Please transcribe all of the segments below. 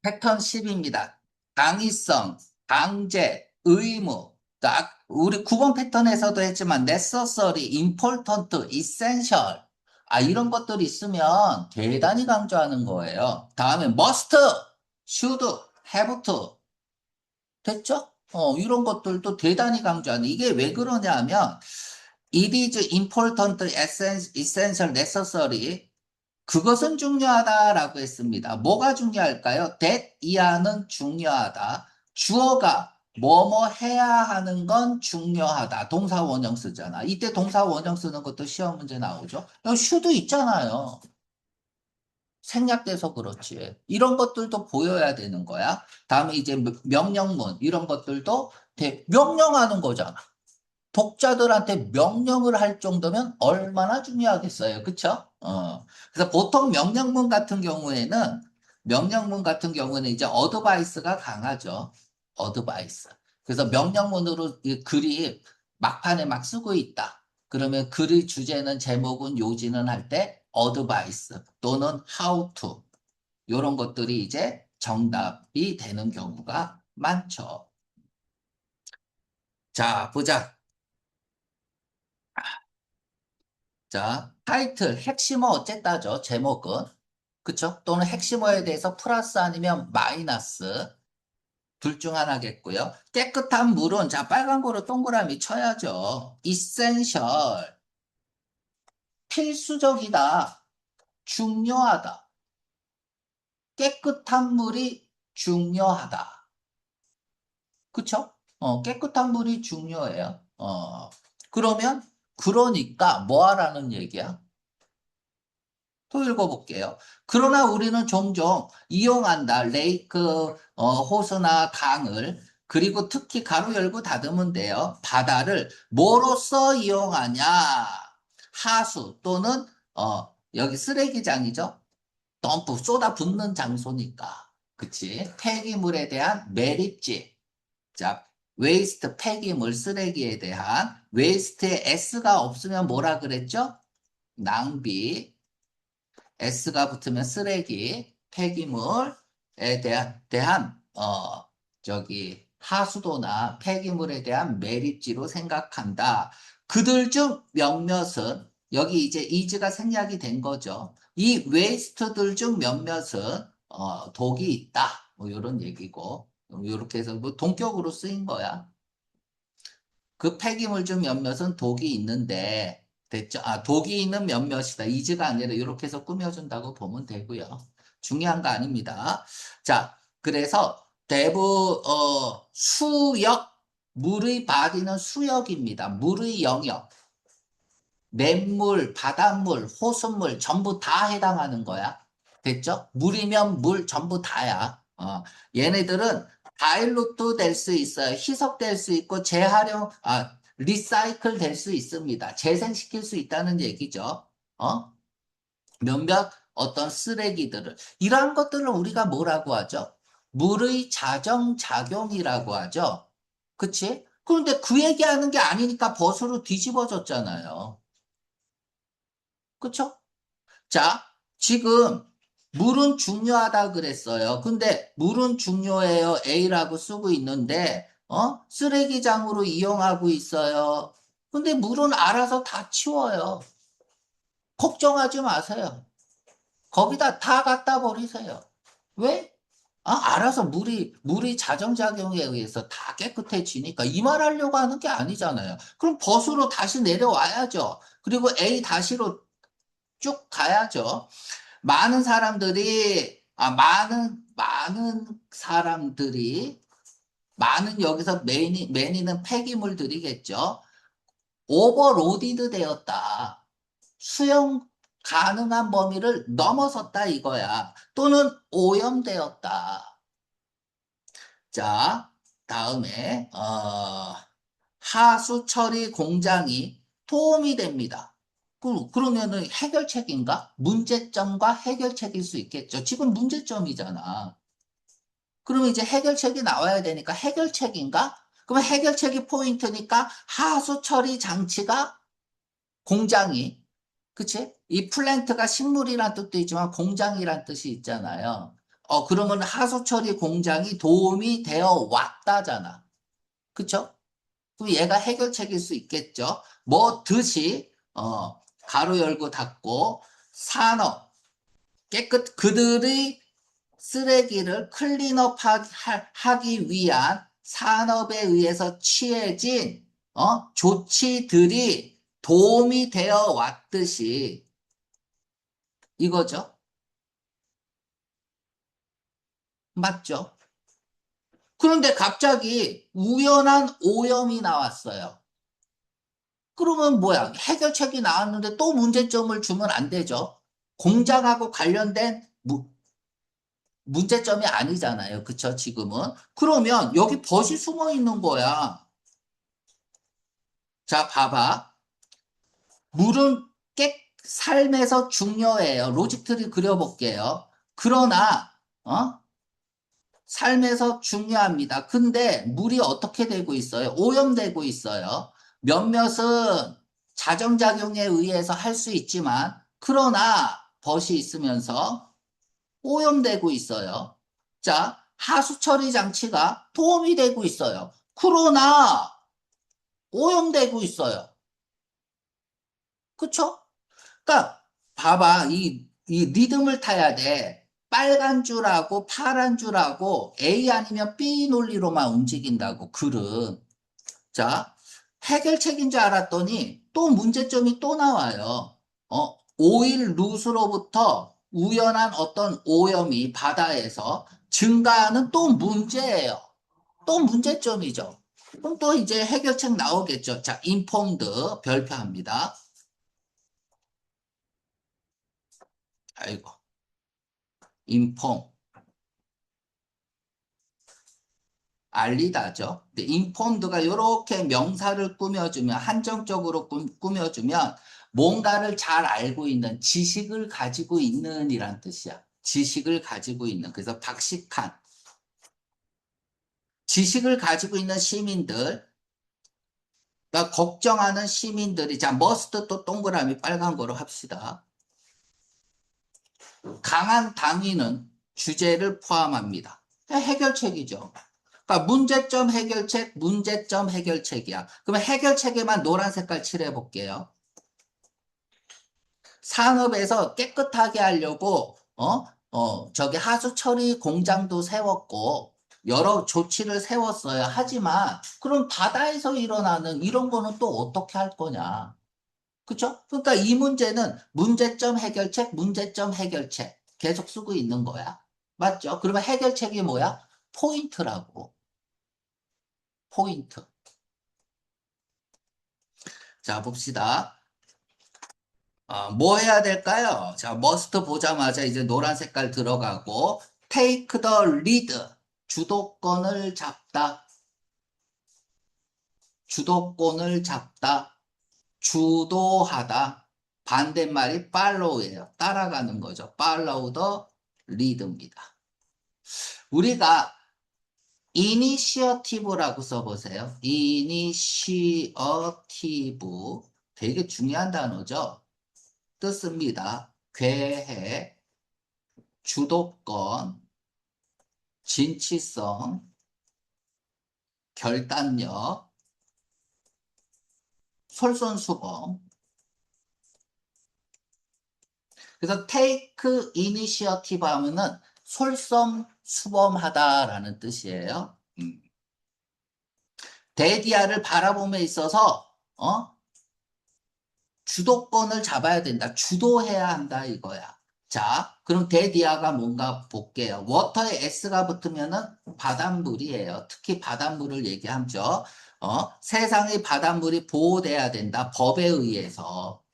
패턴 10입니다. 당위성, 강제, 의무. 우리 9번 패턴에서도 했지만 necessary, important, essential. 이런 것들이 있으면 대단히 강조하는 거예요. 다음에 must, should, have to. 됐죠? 이런 것들도 대단히 강조하는. 이게 왜 그러냐 하면 it is important, essential, necessary. 그것은 중요하다라고 했습니다. 뭐가 중요할까요? that 이하는 중요하다. 주어가 뭐뭐 해야 하는 건 중요하다. 동사 원형 쓰잖아. 이때 동사 원형 쓰는 것도 시험 문제 나오죠. should 있잖아요. 생략돼서 그렇지. 이런 것들도 보여야 되는 거야. 다음에 이제 명령문 이런 것들도 명령하는 거잖아. 독자들한테 명령을 할 정도면 얼마나 중요하겠어요. 그쵸? 그래서 보통 명령문 같은 경우에는 이제 어드바이스가 강하죠. 어드바이스. 그래서 명령문으로 이 글이 막판에 막 쓰고 있다. 그러면 글의 주제는 제목은 요지는 할 때 어드바이스 또는 how to 이런 것들이 이제 정답이 되는 경우가 많죠. 자, 보자. 자, 타이틀, 핵심어 어쨌다죠, 제목은. 그쵸? 또는 핵심어에 대해서 플러스 아니면 마이너스. 둘 중 하나겠고요. 깨끗한 물은, 자, 빨간 거로 동그라미 쳐야죠. 이센셜, 필수적이다, 중요하다. 깨끗한 물이 중요하다. 그쵸? 깨끗한 물이 중요해요. 그러니까 뭐 하라는 얘기야? 또 읽어볼게요. 그러나 우리는 종종 이용한다. 레이크, 호수나 강을. 그리고 특히 가로 열고 닫으면 돼요. 바다를 뭐로써 이용하냐? 하수 또는, 여기 쓰레기장이죠. 덤프, 쏟아 붓는 장소니까. 그치? 폐기물에 대한 매립지. 자, 웨이스트, 폐기물, 쓰레기에 대한 웨이스트에 S가 없으면 뭐라 그랬죠? 낭비. S가 붙으면 쓰레기, 폐기물에 대한 하수도나 폐기물에 대한 매립지로 생각한다. 그들 중 몇몇은, 여기 이제 이즈가 생략이 된 거죠. 이 웨이스트들 중 몇몇은, 독이 있다. 뭐, 이런 얘기고. 이렇게 해서 뭐 동격으로 쓰인 거야. 그 폐기물 중 몇몇은 독이 있는데, 됐죠? 독이 있는 몇몇이다. 이즈가 아니라 이렇게 해서 꾸며준다고 보면 되고요. 중요한 거 아닙니다. 자, 그래서 수역, 물의 바디는 수역입니다. 물의 영역, 냇물, 바닷물, 호수물 전부 다 해당하는 거야. 됐죠? 물이면 물 전부 다야. 얘네들은 다일루트 될 수 있어요. 희석될 수 있고 리사이클 될 수 있습니다. 재생시킬 수 있다는 얘기죠. 몇몇 어떤 쓰레기들을. 이러한 것들을 우리가 뭐라고 하죠? 물의 자정작용이라고 하죠. 그치? 그런데 그 얘기하는 게 아니니까 벗으로 뒤집어졌잖아요. 그쵸? 자, 지금 물은 중요하다 그랬어요. 근데 물은 중요해요. A라고 쓰고 있는데, 쓰레기장으로 이용하고 있어요. 근데 물은 알아서 다 치워요. 걱정하지 마세요. 거기다 다 갖다 버리세요. 왜? 알아서 물이 자정작용에 의해서 다 깨끗해지니까 이 말 하려고 하는 게 아니잖아요. 그럼 벗으로 다시 내려와야죠. 그리고 A 다시로 쭉 가야죠. 많은 여기서 매니는 폐기물들이겠죠. 오버로디드 되었다. 수용 가능한 범위를 넘어섰다 이거야. 또는 오염되었다. 자, 다음에, 하수 처리 공장이 도움이 됩니다. 그러면은 해결책인가? 문제점과 해결책일 수 있겠죠. 지금 문제점이잖아. 그러면 이제 해결책이 나와야 되니까 해결책인가? 그러면 해결책이 포인트니까 하수 처리 장치가 공장이, 그치? 이 플랜트가 식물이란 뜻도 있지만 공장이란 뜻이 있잖아요. 그러면 하수 처리 공장이 도움이 되어 왔다잖아. 그쵸? 그럼 얘가 해결책일 수 있겠죠. 뭐 듯이 가로 열고 닫고 산업 그들의 쓰레기를 클린업 하기 위한 산업에 의해서 취해진 조치들이 도움이 되어 왔듯이 이거죠. 맞죠? 그런데 갑자기 우연한 오염이 나왔어요. 그러면 뭐야? 해결책이 나왔는데 또 문제점을 주면 안 되죠. 공장하고 관련된 문제점이 아니잖아요. 그쵸? 지금은. 그러면 여기 벗이 숨어 있는 거야. 자, 봐봐. 물은 삶에서 중요해요. 로직트리 그려볼게요. 그러나, 어? 삶에서 중요합니다. 근데 물이 어떻게 되고 있어요? 오염되고 있어요. 몇몇은 자정작용에 의해서 할 수 있지만, 그러나 벗이 있으면서 오염되고 있어요. 자, 하수처리 장치가 도움이 되고 있어요. 그러나 오염되고 있어요. 그쵸? 그러니까 봐봐. 이 리듬을 타야 돼. 빨간 줄하고 파란 줄하고 A 아니면 B 논리로만 움직인다고, 글은. 자, 해결책인 줄 알았더니 또 문제점이 또 나와요. 오일 루스로부터 우연한 어떤 오염이 바다에서 증가하는 또 문제예요. 또 문제점이죠. 그럼 또 이제 해결책 나오겠죠. 자, 인폼드 별표합니다. 아이고, 인폼. 알리다죠. 근데 인폼드가 이렇게 명사를 꾸며주면, 한정적으로 꾸며주면 뭔가를 잘 알고 있는, 지식을 가지고 있는 이란 뜻이야. 지식을 가지고 있는. 그래서 박식한. 지식을 가지고 있는 시민들, 그러니까 걱정하는 시민들이, 자, 머스트 또 동그라미 빨간 거로 합시다. 강한 당위는 주제를 포함합니다. 해결책이죠. 그러니까 문제점 해결책, 문제점 해결책이야. 그러면 해결책에만 노란 색깔 칠해 볼게요. 산업에서 깨끗하게 하려고 저기 하수 처리 공장도 세웠고 여러 조치를 세웠어요. 하지만 그럼 바다에서 일어나는 이런 거는 또 어떻게 할 거냐? 그쵸? 그러니까 이 문제는 문제점 해결책, 문제점 해결책 계속 쓰고 있는 거야. 맞죠? 그러면 해결책이 뭐야? 포인트라고. 포인트. 자, 봅시다. 뭐 해야 될까요? 자, 머스트 보자마자 이제 노란 색깔 들어가고, take the lead. 주도권을 잡다. 주도권을 잡다. 주도하다. 반대말이 follow예요. 따라가는 거죠. follow the lead입니다. 우리가 이니시어티브라고 써보세요. 이니시어티브. 되게 중요한 단어죠. 뜻입니다. 계획, 주도권, 진취성, 결단력, 솔선수범. 그래서 take initiative 하면은 솔선수범하다라는 뜻이에요. 대디아를 바라봄에 있어서 주도권을 잡아야 된다. 주도해야 한다 이거야. 자, 그럼 대디아가 뭔가 볼게요. 워터에 S가 붙으면은 바닷물이에요. 특히 바닷물을 얘기하죠. 세상의 바닷물이 보호돼야 된다. 법에 의해서.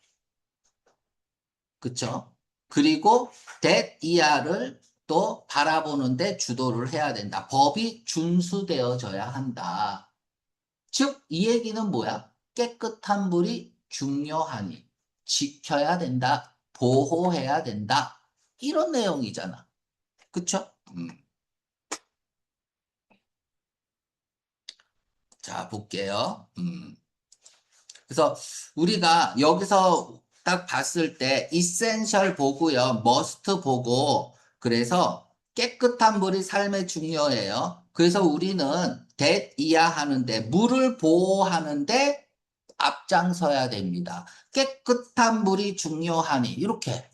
그쵸? 그리고 대디아를 또 바라보는데 주도를 해야 된다. 법이 준수되어져야 한다. 즉, 이 얘기는 뭐야? 깨끗한 물이 중요하니 지켜야 된다. 보호해야 된다. 이런 내용이잖아. 그쵸? 자, 볼게요. 그래서 우리가 여기서 딱 봤을 때 essential 보고요. must 보고 그래서 깨끗한 물이 삶에 중요해요. 그래서 우리는 대이야 하는데 물을 보호하는데 앞장서야 됩니다. 깨끗한 물이 중요하니 이렇게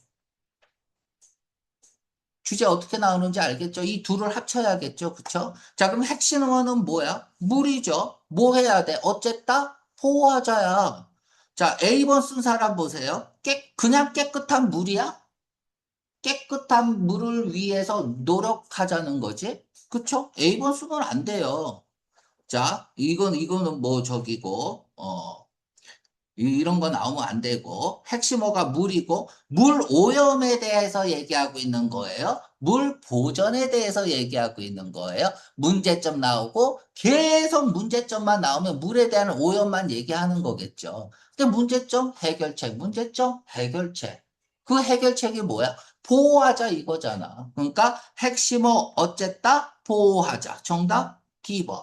주제 어떻게 나오는지 알겠죠? 이 둘을 합쳐야겠죠? 그쵸? 자, 그럼 핵심어는 뭐야? 물이죠. 뭐 해야 돼? 어쨌다? 보호하자야. 자, A번 쓴 사람 보세요. 그냥 깨끗한 물이야? 깨끗한 물을 위해서 노력하자는 거지? 그쵸? A번 쓰면 안 돼요. 자, 이거는 뭐 저기고, 이런 거 나오면 안 되고, 핵심어가 물이고, 물 오염에 대해서 얘기하고 있는 거예요. 물 보전에 대해서 얘기하고 있는 거예요. 문제점 나오고, 계속 문제점만 나오면 물에 대한 오염만 얘기하는 거겠죠. 근데 문제점, 해결책, 문제점, 해결책. 그 해결책이 뭐야? 보호하자 이거잖아. 그러니까 핵심어 어쨌다? 보호하자. 정답? B번.